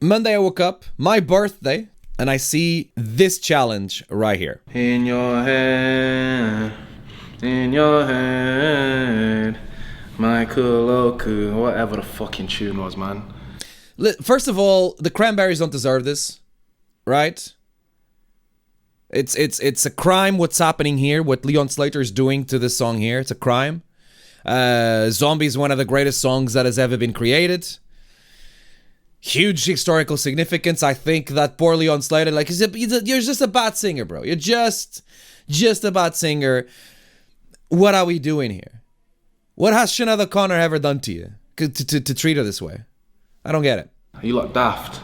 Monday I woke up, my birthday, and I see this challenge right here. In your head, Michael Oku, whatever the fucking tune was, man. First of all, the Cranberries don't deserve this, right? It's a crime what's happening here, what Leon Slater is doing to this song here. It's a crime. Zombie is one of the greatest songs that has ever been created. Huge historical significance. I think that poor Leon Slater, like, you're just a bad singer, bro. You're just a bad singer. What are we doing here? What has Sinead O'Connor ever done to you to treat her this way? I don't get it. You look daft.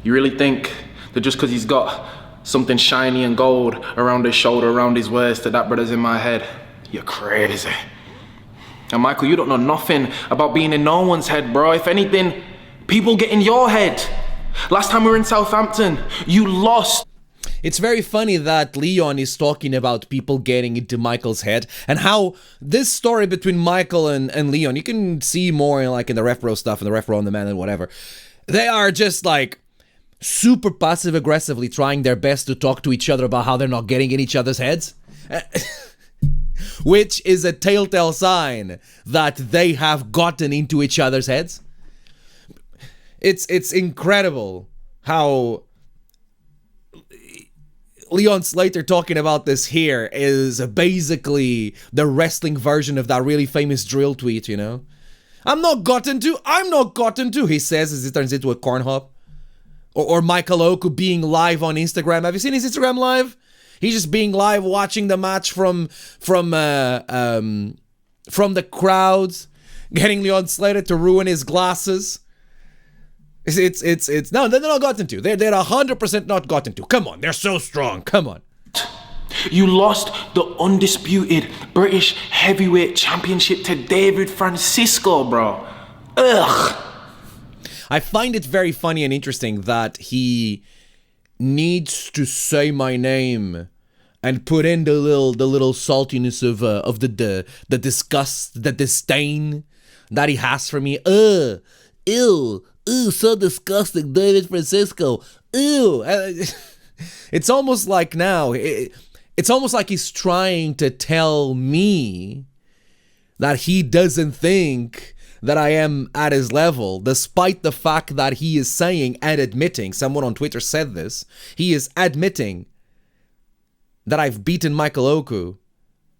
You really think that just because he's got something shiny and gold around his shoulder, around his waist, that brother's in my head? You're crazy. And Michael, you don't know nothing about being in no one's head, bro. If anything, people get in your head. Last time we were in Southampton, you lost. It's very funny that Leon is talking about people getting into Michael's head, and how this story between Michael and Leon, you can see more in, like, in the RevPro stuff and the RevPro on the Man and whatever. They are just like super passive aggressively trying their best to talk to each other about how they're not getting in each other's heads. Which is a telltale sign that they have gotten into each other's heads. It's incredible how Leon Slater talking about this here is basically the wrestling version of that really famous drill tweet, you know? I'm not gotten to, he says as he turns into a corn hop. Or Michael Oku being live on Instagram. Have you seen his Instagram live? He's just being live watching the match from the crowds, getting Leon Slater to ruin his glasses. No, they're not gotten to. They're 100% not gotten to. Come on, they're so strong. Come on. You lost the undisputed British heavyweight championship to David Francisco, bro. Ugh. I find it very funny and interesting that he needs to say my name and put in the little saltiness of the disgust, the disdain that he has for me. Ew, so disgusting, David Francisco. Ew. It's almost like now, it's almost like he's trying to tell me that he doesn't think that I am at his level, despite the fact that he is saying and admitting, someone on Twitter said this, he is admitting that I've beaten Michael Oku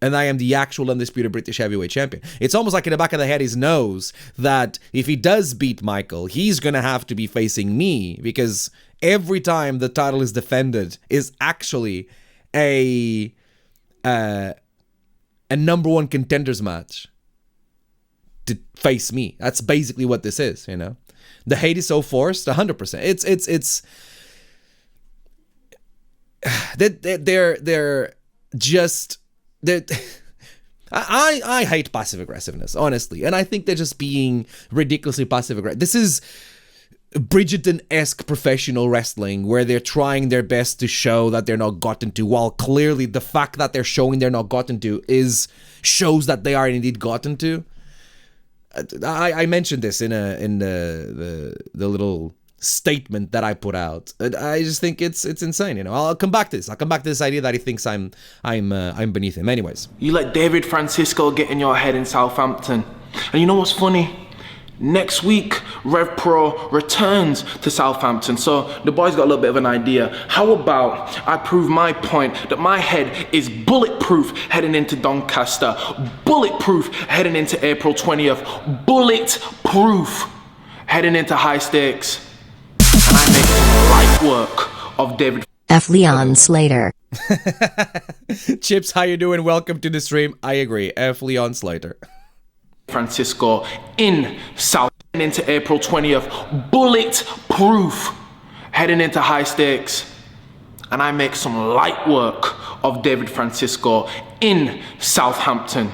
and I am the actual undisputed British heavyweight champion. It's almost like in the back of the head he knows that if he does beat Michael, he's going to have to be facing me, because every time the title is defended is actually a number one contenders match to face me. That's basically what this is, you know. The hate is so forced, 100%. It's they're just I hate passive aggressiveness, honestly, and I think they're just being ridiculously passive aggressive. This is Bridgerton-esque professional wrestling, where they're trying their best to show that they're not gotten to, while clearly the fact that they're showing they're not gotten to shows that they are indeed gotten to. I mentioned this in the little statement that I put out. I just think it's insane, you know. I'll come back to this. I'll come back to this idea that he thinks I'm beneath him. Anyways, you let David Francisco get in your head in Southampton, and you know what's funny? Next week, RevPro returns to Southampton, so the boys got a little bit of an idea. How about I prove my point that my head is bulletproof heading into Doncaster, bulletproof heading into April 20th, bulletproof heading into high stakes, and I make light work of David F. Leon Slater. Chips, how you doing? Welcome to the stream. I agree. F. Leon Slater. Francisco in South into April 20th, bulletproof heading into high stakes, and I make some light work of David Francisco in Southampton.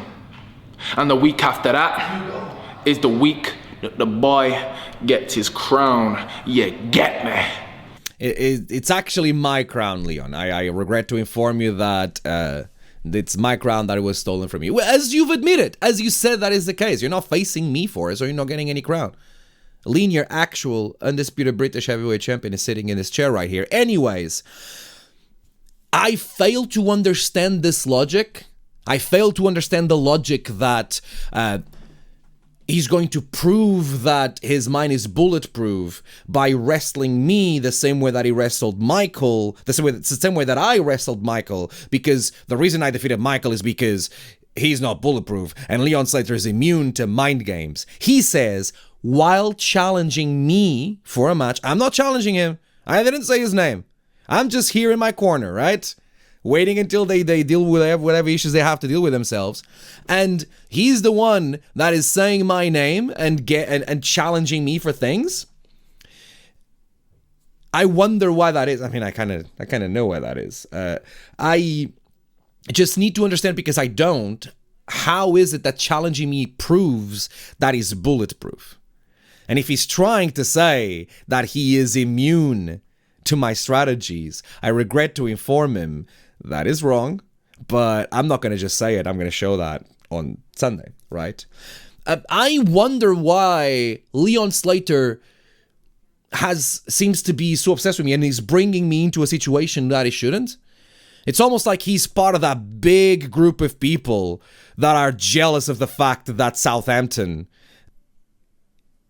And the week after that is the week that the boy gets his crown. You get me? It's actually my crown, Leon. I regret to inform you that it's my crown that was stolen from you. As you've admitted, as you said, that is the case. You're not facing me for it, so you're not getting any crown. Lean, your actual undisputed British heavyweight champion, is sitting in his chair right here. Anyways, I fail to understand this logic. I fail to understand the logic that he's going to prove that his mind is bulletproof by wrestling me the same way that he wrestled Michael, the same way that I wrestled Michael, because the reason I defeated Michael is because he's not bulletproof and Leon Slater is immune to mind games. He says, while challenging me for a match, I'm not challenging him. I didn't say his name. I'm just here in my corner, right? Waiting until they deal with whatever issues they have to deal with themselves. And he's the one that is saying my name and challenging me for things. I wonder why that is. I mean, I kind of know why that is. I just need to understand, because I don't. How is it that challenging me proves that he's bulletproof? And if he's trying to say that he is immune to my strategies, I regret to inform him that is wrong, but I'm not going to just say it. I'm going to show that on Sunday, right? I wonder why Leon Slater seems to be so obsessed with me and he's bringing me into a situation that he shouldn't. It's almost like he's part of that big group of people that are jealous of the fact that Southampton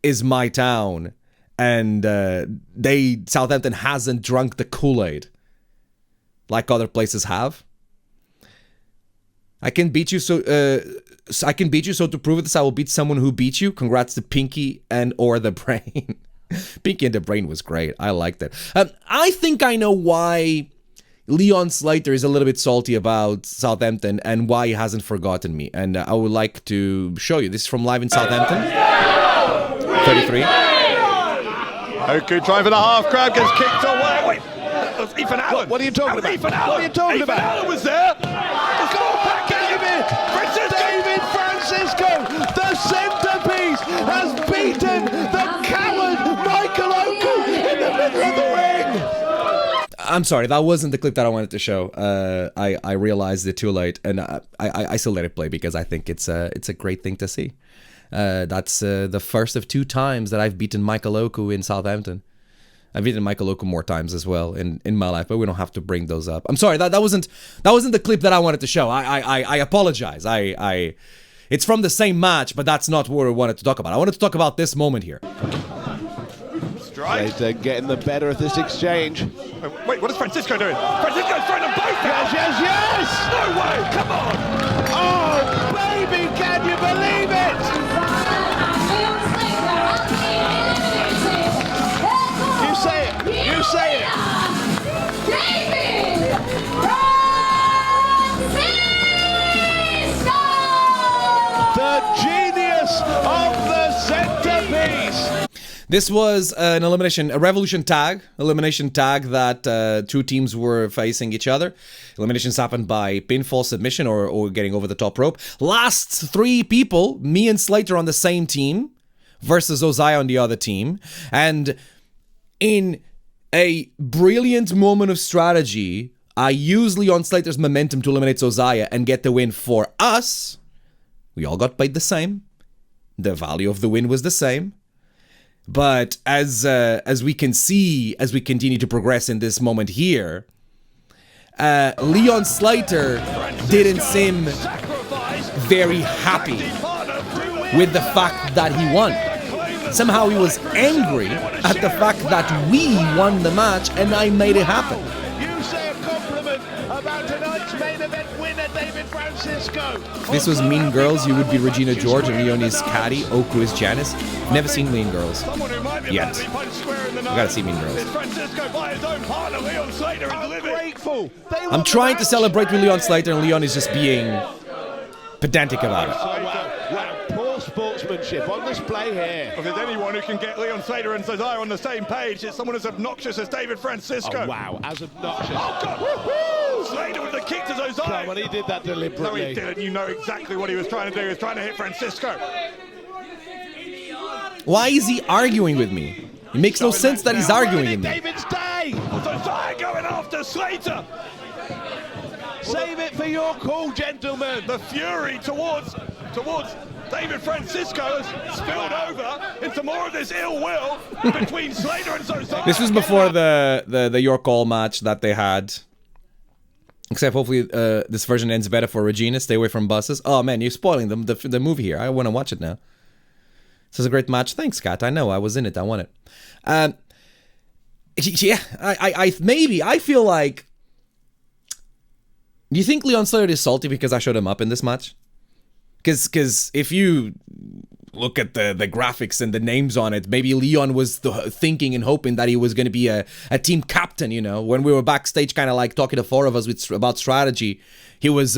is my town and Southampton hasn't drunk the Kool-Aid like other places have. I can beat you, so to prove this, I will beat someone who beat you. Congrats to Pinky and or the Brain. Pinky and the Brain was great. I liked it. I think I know why Leon Slater is a little bit salty about Southampton and why he hasn't forgotten me. And I would like to show you. This is from live in Southampton. 33. Okay, trying for the half crab, gets kicked away. Wait, that was Ethan Allen. What are you talking about? Ethan Allen. What are you talking about? Ethan Allen was there. David Francisco, the centerpiece, has beaten the coward Michael Oku in the middle of the ring. I'm sorry, that wasn't the clip that I wanted to show. I realized it too late, and I still let it play because I think it's a great thing to see. That's the first of 2 times that I've beaten Michael Oku in Southampton. I've beaten Michael Oku more times as well in my life, but we don't have to bring those up. I'm sorry, that wasn't the clip that I wanted to show. I apologize. It's from the same match, but that's not what I wanted to talk about. I wanted to talk about this moment here. Slater getting the better of this exchange. Wait, what is Francisco doing? Francisco's throwing them both out! Yes! No way! Come on! Oh, baby, can you believe it? You say it! You say it! David Francisco! The genius of the centerpiece! This was an elimination, a elimination tag that 2 teams were facing each other. Eliminations happened by pinfall, submission, or getting over the top rope. Last 3 people, me and Slater on the same team versus Ozai on the other team. And in a brilliant moment of strategy, I used Leon Slater's momentum to eliminate Ozai and get the win for us. We all got paid the same. The value of the win was the same. But as we can see, as we continue to progress in this moment here, Leon Slater didn't seem very happy with the fact that he won. Somehow he was angry at the fact that we won the match and I made it happen. You say a compliment about tonight's main event winner, David Francisco. If this was Mean Girls, you would be Regina George and Leon is Caddy, Oku is Janice. Never seen Mean Girls yet. I gotta see Mean Girls. I'm trying to celebrate with Leon Slater and Leon is just being pedantic about it. Wow, poor sportsmanship on display here. If there's anyone who can get Leon Slater and Cesaro on the same page, it's someone as obnoxious as David Francisco. Oh, wow, as obnoxious. Oh, God. Woo-hoo! Slater with the kick to Cesaro. Come on, he did that deliberately. No, he didn't. You know exactly what he was trying to do. He was trying to hit Francisco. Why is he arguing with me? It makes no sense that he's arguing with me. David's day. Cesaro going after Slater. Save it for your call, gentlemen. The fury towards David Francisco has spilled over into more of this ill will between Slater and Southampton. This was before the York Hall match that they had. Except hopefully this version ends better for Regina. Stay away from buses. Oh man, you're spoiling the movie here. I want to watch it now. This is a great match. Thanks, Kat. I know. I was in it. I want it. Yeah, I feel like... Do you think Leon Slater is salty because I showed him up in this match? Because if you look at the graphics and the names on it, maybe Leon was thinking and hoping that he was going to be a team captain, you know? When we were backstage kind of like talking to four of us about strategy, he was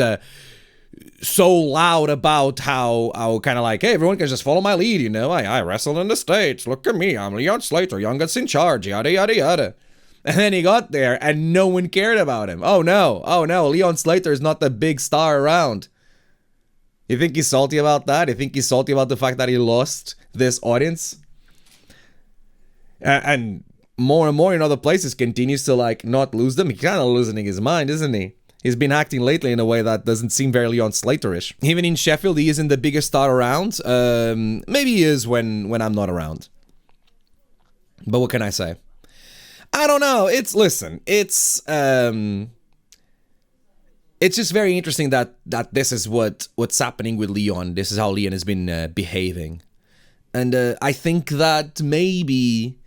so loud about how kind of like, hey, everyone can just follow my lead, you know? I wrestle in the States. Look at me. I'm Leon Slater. Youngest in charge. Yada, yada, yada. And then he got there and no one cared about him. Oh no. Leon Slater is not the big star around. You think he's salty about that? You think he's salty about the fact that he lost this audience? And more and more in other places continues to like not lose them. He's kind of losing his mind, isn't he? He's been acting lately in a way that doesn't seem very Leon Slater-ish. Even in Sheffield, he isn't the biggest star around. Maybe he is when I'm not around. But what can I say? I don't know. It's just very interesting that this is what's happening with Leon. This is how Leon has been behaving. And I think that maybe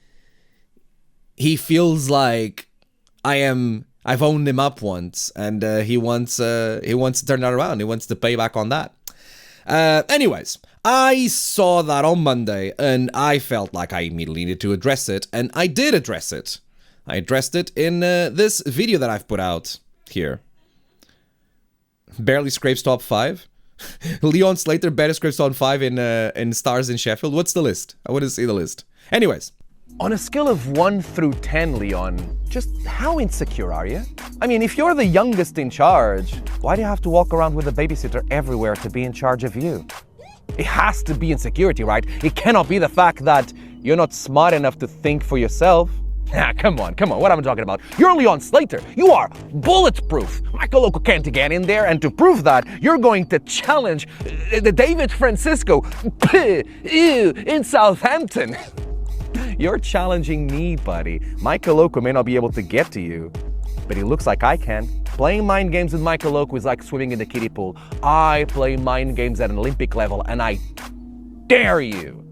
he feels like I've owned him up once, and he wants to turn that around. He wants to pay back on that. Anyways, I saw that on Monday, and I felt like I immediately needed to address it, and I did address it. I addressed it in this video that I've put out here. Barely scrapes top 5. Leon Slater better scrapes top 5 in stars in Sheffield. What's the list? I want to see the list. Anyways. On a scale of 1 through 10, Leon, just how insecure are you? I mean, if you're the youngest in charge, why do you have to walk around with a babysitter everywhere to be in charge of you? It has to be insecurity, right? It cannot be the fact that you're not smart enough to think for yourself. Ah, come on, what am I talking about? You're Leon Slater. You are bulletproof. Michael Loco can't get in there, and to prove that, you're going to challenge the David Francisco in Southampton. You're challenging me, buddy. Michael Loco may not be able to get to you, but he looks like I can. Playing mind games with Michael Loco is like swimming in the kiddie pool. I play mind games at an Olympic level, and I dare you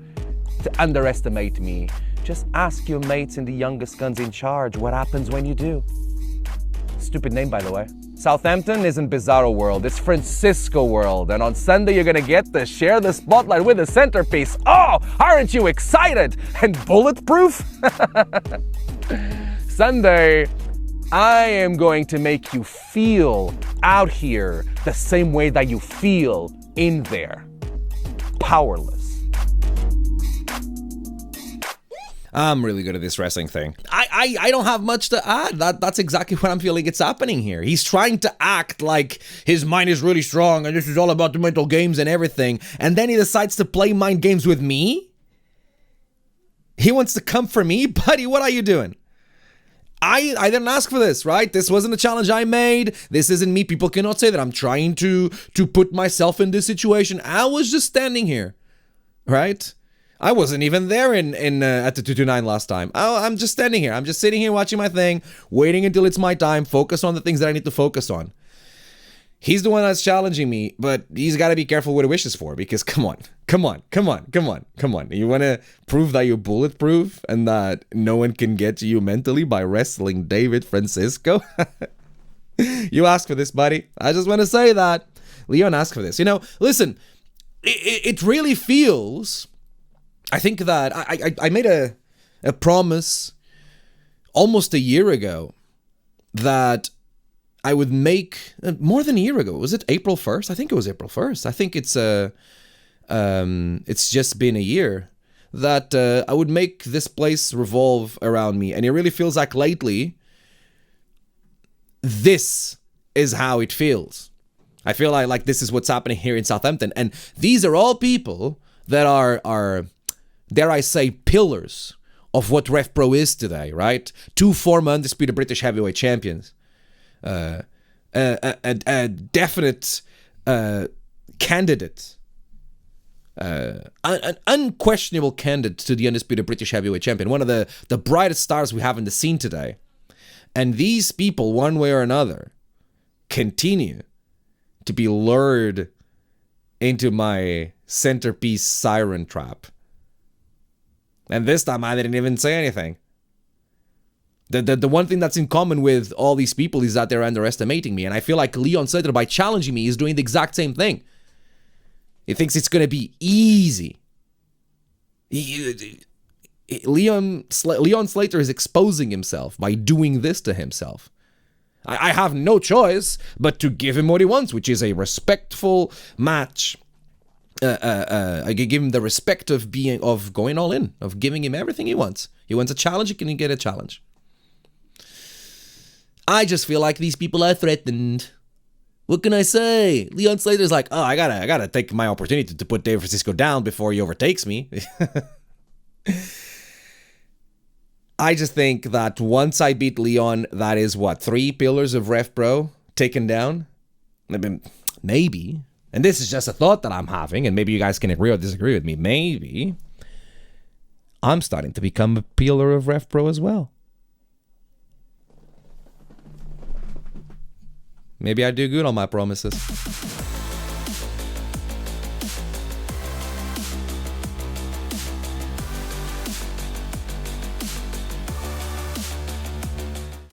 to underestimate me. Just ask your mates and the youngest guns in charge what happens when you do. Stupid name, by the way. Southampton isn't Bizarro World, it's Francisco World. And on Sunday, you're gonna get to share the spotlight with the centerpiece. Oh, aren't you excited? And bulletproof? Sunday, I am going to make you feel out here the same way that you feel in there. Powerless. I'm really good at this wrestling thing. I don't have much to add. That's exactly what I'm feeling it's happening here. He's trying to act like his mind is really strong and this is all about the mental games and everything. And then he decides to play mind games with me? He wants to come for me? Buddy, what are you doing? I didn't ask for this, right? This wasn't a challenge I made. This isn't me. People cannot say that I'm trying to put myself in this situation. I was just standing here, right? I wasn't even there at the 229 last time. I'm just standing here. I'm just sitting here watching my thing, waiting until it's my time, focus on the things that I need to focus on. He's the one that's challenging me, but he's got to be careful what he wishes for, because come on. You want to prove that you're bulletproof and that no one can get to you mentally by wrestling David Francisco? You asked for this, buddy. I just want to say that. Leon asked for this. You know, listen, it really feels... I think that I made a promise almost a year ago that I would make, more than a year ago. Was it April 1st? I think it was April 1st. I think it's just been a year that I would make this place revolve around me. And it really feels like lately, this is how it feels. I feel like this is what's happening here in Southampton. And these are all people that are dare I say, pillars of what RevPro is today, right? 2 former undisputed British heavyweight champions. A definite candidate an unquestionable candidate to the undisputed British heavyweight champion, one of the brightest stars we have in the scene today. And these people, one way or another, continue to be lured into my centerpiece siren trap. And this time I didn't even say anything. The one thing that's in common with all these people is that they're underestimating me. And I feel like Leon Slater, by challenging me, is doing the exact same thing. He thinks it's going to be easy. Leon Slater is exposing himself by doing this to himself. I have no choice but to give him what he wants, which is a respectful match. I give him the respect of going all in, of giving him everything he wants. He wants a challenge, he can get a challenge. I just feel like these people are threatened. What can I say? Leon Slater's like, oh, I gotta take my opportunity to put Dave Francisco down before he overtakes me. I just think that once I beat Leon, that is what, 3 pillars of RevPro taken down? I mean, maybe. And this is just a thought that I'm having, and maybe you guys can agree or disagree with me. Maybe I'm starting to become a pillar of RevPro as well. Maybe I do good on my promises.